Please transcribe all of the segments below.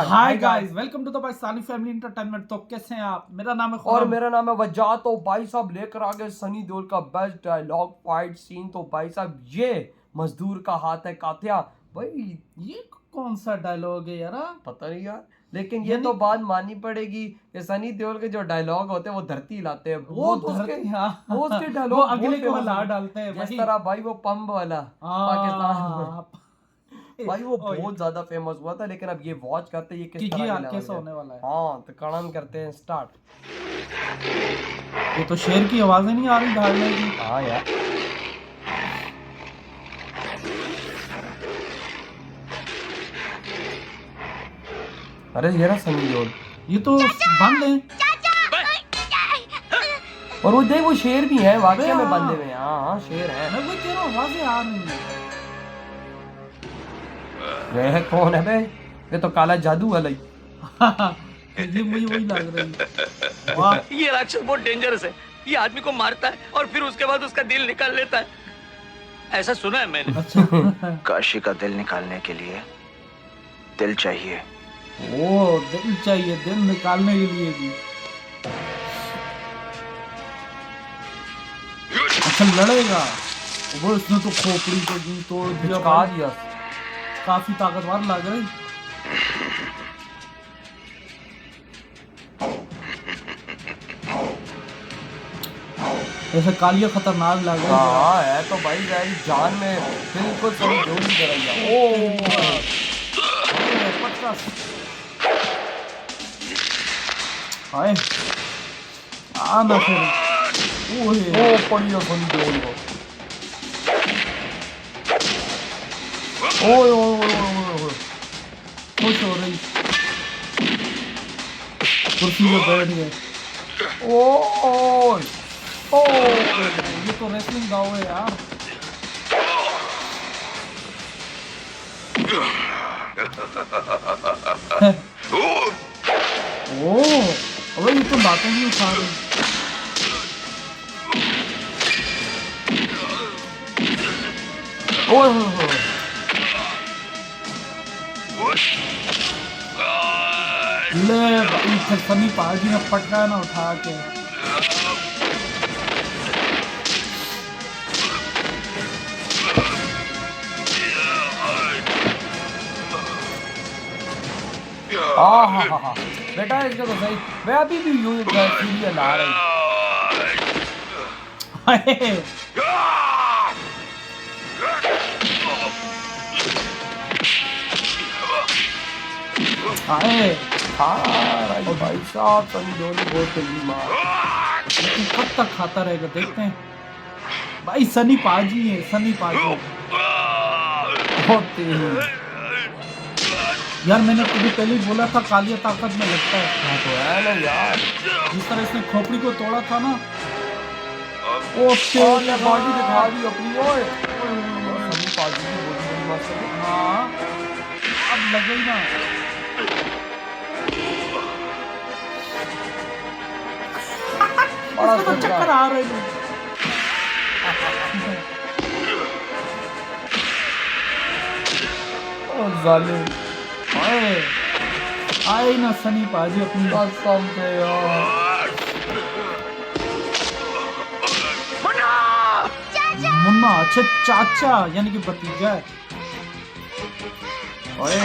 Hi guys, welcome to the Pakistani family entertainment. तो कैसे हैं आप? मेरा नाम है और खुर्रम। मेरा नाम है वजाह। तो भाई साहब लेकर आ गए सनी देओल का बेस्ट डायलॉग फाइट सीन। तो भाई साहब ये मजदूर का हाथ है कातिया। भाई ये कौन सा डायलॉग है यार? पता नहीं यार, लेकिन ये यानी तो बात माननी पड़ेगी कि सनी देओल के जो डायलॉग होते हैं वो धरती हिलाते हैं। वो तो उसके धरती, हाँ। वो उसके वो डायलॉग अगले बहुत को फेमस हिला है। डालते हैं जिस भाई। तरह भाई वो पंप वाला पाकिस्तान में भाई वो ओ, बहुत ज्यादा फेमस हुआ था। लेकिन अब ये वॉच करते हैं ये किस कि तरह ये के लेवल कैसा पे। होने वाला है। हाँ तो कड़न करते हैं स्टार्ट। ये तो शेर की आवाजें नहीं आ रही भागने की। हाँ यार, अरे ये रहा सनी देओल। ये तो बंद है। और वो देख वो शेर भी है वाकई में हाँ। बंदे में। हाँ हाँ शेर है। मैं वही कह रहा हूँ, आवाजें आ रही हैं। ये है कौन है बे? ये तो काला जादू वाला ही। ये मुझे वही लग रही है। वाह, ये राक्षस बहुत डेंजरस है। ये आदमी को मारता है और फिर उसके बाद उसका दिल निकाल लेता है। ऐसा सुना है मैंने। अच्छा। काशी का दिल निकालने के लिए दिल चाहिए। ओ, दिल चाहिए, दिल निकालने के लिए भी। अच्छा लड़ेगा वो, इसने तो खोपड़ी को जी तोड़ दिया पिचका भाई। दिया। काफी ताकतवर लग रही। ऐसे कालिया खतरनाक लग रही है। हाँ है तो भाई यार जान में बिल्कुल सनी देओल की तरह ही है। ओ पटका। हाय आना फिर। ओए ओ पड़ी सनी देओल को। ओए ओए ओए ओए ओए। खुश हो रही, कुर्सी पे बैठ गए। ओए ओ ये तो रेसलिंग गाँव है यार। ओ, अबे ये तो बातें नहीं उठा रही। ओए ओए ओए। ले भाई, फिर सनी पाजी ने पटका ना उठा के। हाँ हाँ हाँ हाँ बेटा इसका तो सही। मैं अभी भी यूं सीरियल आ रही। हाय, हाय। हाँ भाई साहब सनी देओल ने बहुत तेजी मार। लेकिन कब तक खाता रहेगा देखते हैं। भाई सनी पाजी है, सनी पाजी। बहुत तेज। यार मैंने तुझे पहले ही बोला था कालिया ताकत में लगता है। हाँ तो है ना यार। जिस तरह इसने खोपड़ी को तोड़ा था ना। ने बॉडी दिखा दी अपनी। ओए सनी पाजी की बॉडी बड़ी मस्त है। हाँ, अब लगे ही ना। बड़ा इसको तो चक्कर आ रहे हैं। जालिम आए आए ना सनी पाजी अपनी। कसम से यार। मुन्ना, अच्छा चाचा यानी कि भतीजा है। ओए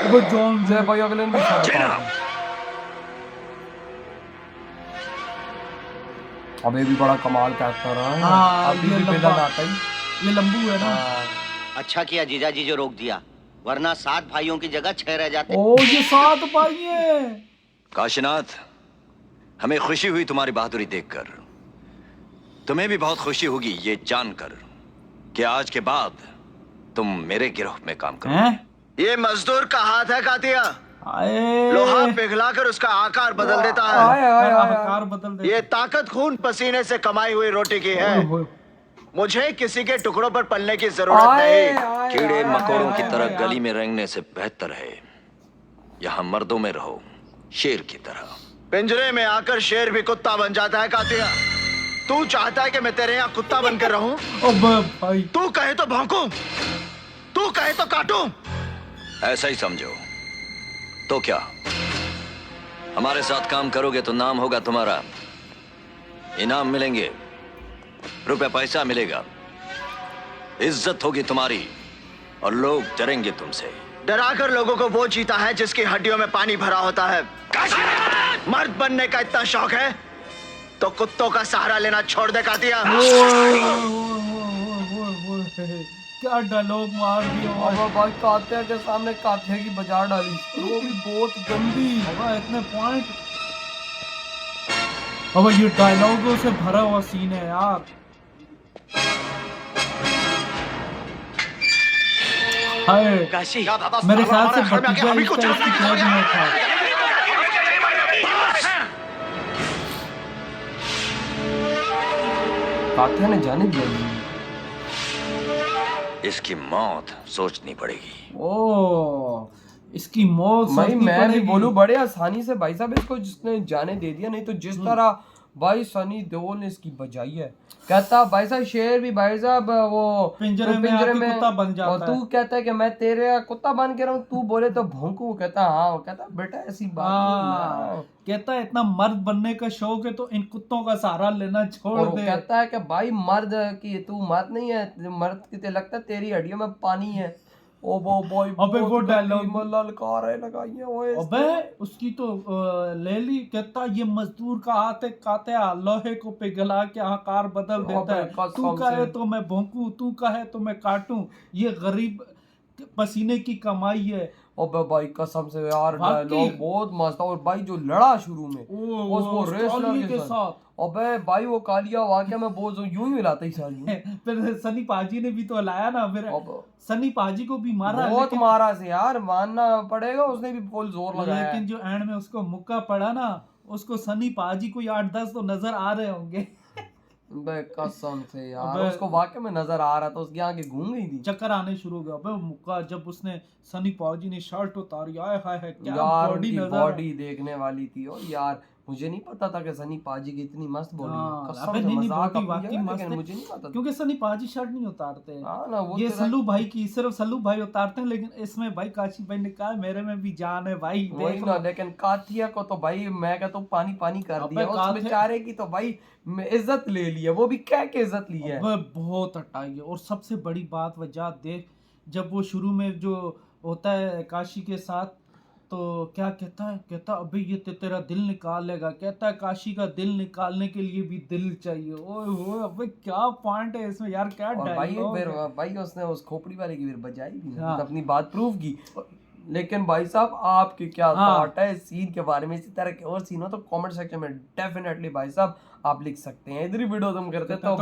वो जॉन जय भाई अगले ने भी बता। अब ये भी बड़ा कमाल का एक्टर है। हाँ, अभी ये भी लंबा। विलन आता ही। ये लंबू है ना। अच्छा किया जीजाजी जो रोक दिया, वरना 7 भाइयों की जगह 6 रह जाते। ओ ये 7 भाई है। काशीनाथ, हमें खुशी हुई तुम्हारी बहादुरी देखकर। तुम्हें भी बहुत खुशी होगी ये जानकर कि आज के बाद तुम मेरे गिरोह में काम करो। हैं? ये मजदूर का हाथ है कातिया। आए लोहा पिघलाकर उसका आकार बदल देता है। आए आए आए आकार बदल दे। ये ताकत खून पसीने से कमाई हुई रोटी की है। मुझे किसी के टुकड़ों पर पलने की जरूरत नहीं। कीड़े मकोड़ों की तरह गली में रेंगने से बेहतर है यहाँ मर्दों में रहो, शेर की तरह। पिंजरे में आकर शेर भी कुत्ता बन जाता है कातिया। तू चाहता है कि मैं तेरे यहाँ कुत्ता बनकर रहूं? अबे भाई तू कहे तो भौंकूं, तू कहे तो काटूं। ऐसा ही समझो। तो क्या हमारे साथ काम करोगे तो नाम होगा तुम्हारा, इनाम मिलेंगे, रुपए पैसा मिलेगा, इज्जत होगी तुम्हारी और लोग डरेंगे तुमसे। डराकर लोगों को वो जीता है जिसकी हड्डियों में पानी भरा होता है। मर्द बनने का इतना शौक है तो कुत्तों का सहारा लेना छोड़ दे कातिया। क्या डायलॉग मार दिया अब भाई कातिया के सामने कातिया की बाजार डाली, वो भी बहुत गंदी। इतने पॉइंट। अब ये डायलॉगों से भरा हुआ सीन है यार। हाय काशी मेरे ख्याल से भतीजा इसकी क्लब में था। कातिया ने जाने दिया। इसकी मौत सोचनी पड़ेगी। ओ इसकी मौत भाई सोचनी मैं भी पड़ेगी। बोलूं बड़े आसानी से भाई साहब इसको जिसने जाने दे दिया, नहीं तो जिस तरह भाई सनी देओल ने इसकी बजाई है। कहता भाई साहब शेर भी भाई साहब वो पिंजरे में आके कुत्ता बन जाता और तू है। कहता है कि मैं तेरे कुत्ता बन के रहूं, तू बोले तो भौंकू। कहता हाँ, वो कहता बेटा ऐसी बात नहीं है। कहता है इतना मर्द बनने का शौक है तो इन कुत्तों का सहारा लेना छोड़ और वो दे। कहता है कि भाई मर्द की तू मर्द नहीं है, मर्द की ते लगता है तेरी हड्डियों में पानी है। ओ वो बॉय अबे वो डायलॉग ललकारे लगाई है वो अबे उसकी तो ले ली। कहता ये मजदूर का हाथ है, कातिया लोहे को पिघला के आकार बदल देता है। कसम तू कहे से। तो मैं भौंकूं, तू कहे तो मैं काटूं, ये गरीब पसीने की कमाई है। अबे भाई कसम से यार वाकई। डायलॉग बहुत मस्त था। और भाई जो लड़ा शुरू में वो रेसलर ट्रॉली के साथ, अबे भाई वो कालिया वाकया में बहुत यूं ही हिलाता ही सारी। फिर सनी पाजी ने भी तो लाया ना, फिर अब सनी पाजी को भी मारा। बहुत लेकिन मारा से यार, मानना पड़ेगा, उसने भी फुल जोर लगाया। लेकिन जो एंड में उसको मुक्का पड़ा ना, उसको सनी पाजी को 8-10 तो नजर आ रहे होंगे। बे कसम से यार अबे- उसको वाकई में नजर आ रहा था, उसकी आंखें घूम गई थी। चक्कर आने शुरू हो गया। अबे मुक्का जब उसने सनी पाजी ने शर्ट उतारी, आए हाय हाय क्या यार बॉडी उनकी नजर। बॉडी देखने वाली थी। और यार मुझे नहीं पता था कि सनी पाजी की इतनी मस्त बॉडी हाँ, है। अबे कसम से नहीं, मजाक बॉडी अपनी वाकई जगह, मस्त लेकिन है। मुझे नहीं पता था। क्योंकि सनी पाजी शर्ट नहीं उतारते हैं। हाँ ना, वो ये तो सल्लू भाई की, सिर्फ सल्लू भाई उतारते हैं। लेकिन इसमें भाई काशी भाई ने कहा मेरे में भी जान है भाई, वही देख ना। लो। लेकिन काथिया को तो भाई मैं कहता हूँ पानी पानी कर अबे दिया उस काथिया- बेचारे की। तो भाई इज्जत ले ली है, वो भी क्या के इज्जत ली है। अबे बहुत हटाई है। और सबसे बड़ी बात वजह देख, जब वो शुरू में जो होता है काशी के साथ, तो क्या कहता है, कहता अबे ये तेरा दिल निकाल लेगा। कहता है काशी का दिल निकालने के लिए भी दिल चाहिए। ओए होए अबे क्या पॉइंट है इसमें यार, क्या और भाई डायलॉग फिर है। भाई उसने उस खोपड़ी वाले की फिर बजाई भी ना, हाँ। तो अपनी बात प्रूव की। लेकिन भाई साहब आपके क्या हाँ। थॉट है इस सीन के बारे में? इसी तरह के और सीन हो तो कमेंट सेक्शन में डेफिनेटली भाई साहब आप लिख सकते हैं। इधर ही वीडियो तुम करते तो